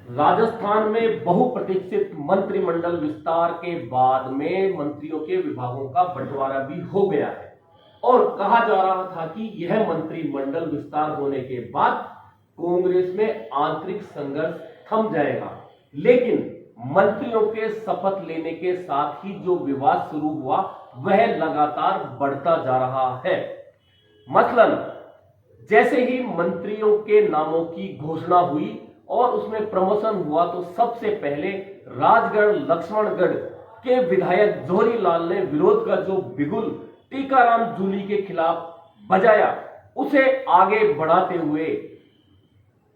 राजस्थान में बहुप्रतीक्षित मंत्रिमंडल विस्तार के बाद में मंत्रियों के विभागों का बंटवारा भी हो गया है और कहा जा रहा था कि यह मंत्रिमंडल विस्तार होने के बाद कांग्रेस में आंतरिक संघर्ष थम जाएगा। लेकिन मंत्रियों के शपथ लेने के साथ ही जो विवाद शुरू हुआ वह लगातार बढ़ता जा रहा है। मसलन जैसे ही मंत्रियों के नामों की घोषणा हुई और उसमें प्रमोशन हुआ तो सबसे पहले राजगढ़ लक्ष्मणगढ़ के विधायक जोहरी लाल ने विरोध का जो बिगुल टीकाराम जूली के खिलाफ बजाया उसे आगे बढ़ाते हुए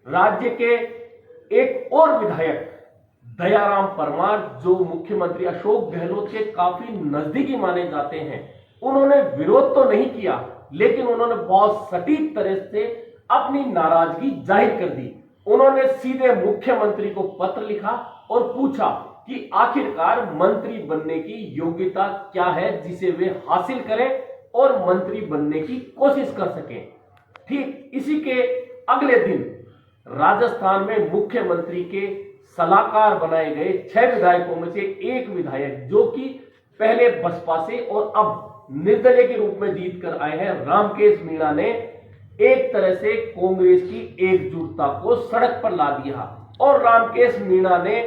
राज्य के एक और विधायक दयाराम परमार जो मुख्यमंत्री अशोक गहलोत के काफी नजदीकी माने जाते हैं, उन्होंने विरोध तो नहीं किया लेकिन उन्होंने बहुत सटीक तरह से अपनी नाराजगी जाहिर कर दी। उन्होंने सीधे मुख्यमंत्री को पत्र लिखा और पूछा कि आखिरकार मंत्री बनने की योग्यता क्या है जिसे वे हासिल करें और मंत्री बनने की कोशिश कर सकें। ठीक इसी के अगले दिन राजस्थान में मुख्यमंत्री के सलाहकार बनाए गए 6 विधायकों में से एक विधायक जो कि पहले बसपा से और अब निर्दलीय के रूप में जीत कर आए हैं, रामकेश मीणा ने एक तरह से कांग्रेस की एकजुटता को सड़क पर ला दिया और रामकेश मीणा ने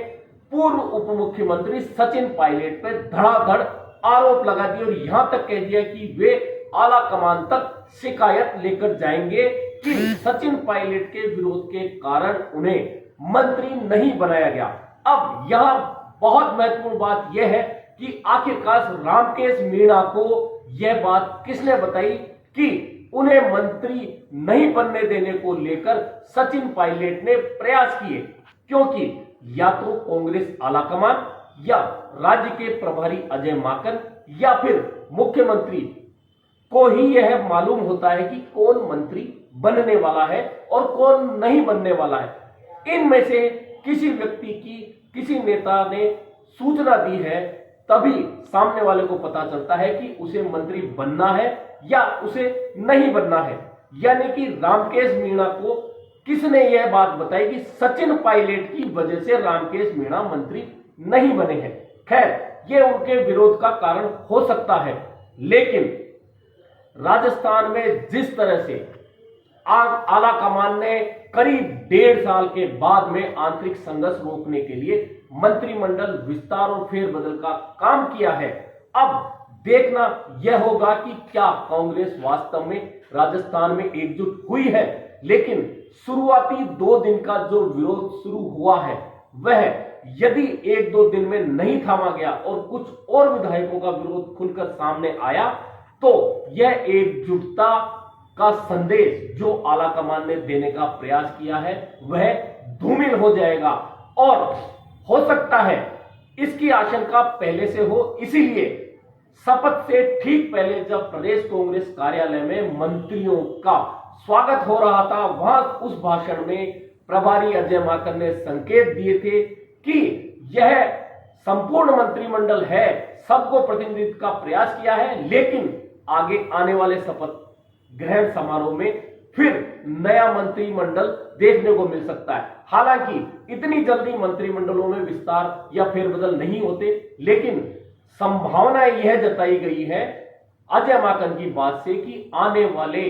पूर्व उप मुख्यमंत्री सचिन पायलट पर धड़ाधड़ आरोप लगा दिए और यहां तक कह दिया कि वे आला कमान तक शिकायत लेकर जाएंगे कि सचिन पायलट के विरोध के कारण उन्हें मंत्री नहीं बनाया गया। अब यहां बहुत महत्वपूर्ण बात यह है कि आखिरकार रामकेश मीणा को यह बात किसने बताई कि उन्हें मंत्री नहीं बनने देने को लेकर सचिन पायलट ने प्रयास किए, क्योंकि या तो कांग्रेस आलाकमान या राज्य के प्रभारी अजय माकन या फिर मुख्यमंत्री को ही यह मालूम होता है कि कौन मंत्री बनने वाला है और कौन नहीं बनने वाला है। इनमें से किसी व्यक्ति की किसी नेता ने सूचना दी है तभी सामने वाले को पता चलता है कि उसे मंत्री बनना है या उसे नहीं बनना है। यानी कि रामकेश मीणा को किसने यह बात बताई कि सचिन पायलट की वजह से रामकेश मीणा मंत्री नहीं बने हैं। खैर, यह उनके विरोध का कारण हो सकता है, लेकिन राजस्थान में जिस तरह से आला कमान ने करीब 1.5 साल के बाद में आंतरिक संघर्ष रोकने के लिए मंत्रिमंडल विस्तार और फेरबदल का काम किया है, अब देखना यह होगा कि क्या कांग्रेस वास्तव में राजस्थान में एकजुट हुई है। लेकिन शुरुआती 2 दिन का जो विरोध शुरू हुआ है वह यदि 1-2 दिन में नहीं थामा गया और कुछ और विधायकों का विरोध खुलकर सामने आया तो यह एकजुटता का संदेश जो आलाकमान ने देने का प्रयास किया है वह धूमिल हो जाएगा और हो सकता है इसकी आशंका पहले से हो। इसीलिए शपथ से ठीक पहले जब प्रदेश कांग्रेस कार्यालय में मंत्रियों का स्वागत हो रहा था, वहां उस भाषण में प्रभारी अजय माकन ने संकेत दिए थे कि यह संपूर्ण मंत्रिमंडल है, सबको प्रतिनिधित्व का प्रयास किया है, लेकिन आगे आने वाले शपथ ग्रहण समारोह में फिर नया मंत्रिमंडल देखने को मिल सकता है। हालांकि इतनी जल्दी मंत्रिमंडलों में विस्तार या फेरबदल नहीं होते, लेकिन संभावना यह जताई गई है अजय माकन की बात से कि आने वाले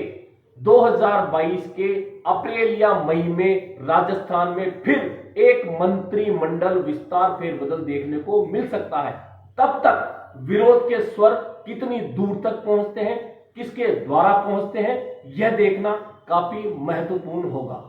2022 के अप्रैल या मई में राजस्थान में फिर एक मंत्रिमंडल विस्तार फेरबदल देखने को मिल सकता है। तब तक विरोध के स्वर कितनी दूर तक पहुंचते हैं, किसके द्वारा पहुंचते हैं, यह देखना काफी महत्वपूर्ण होगा।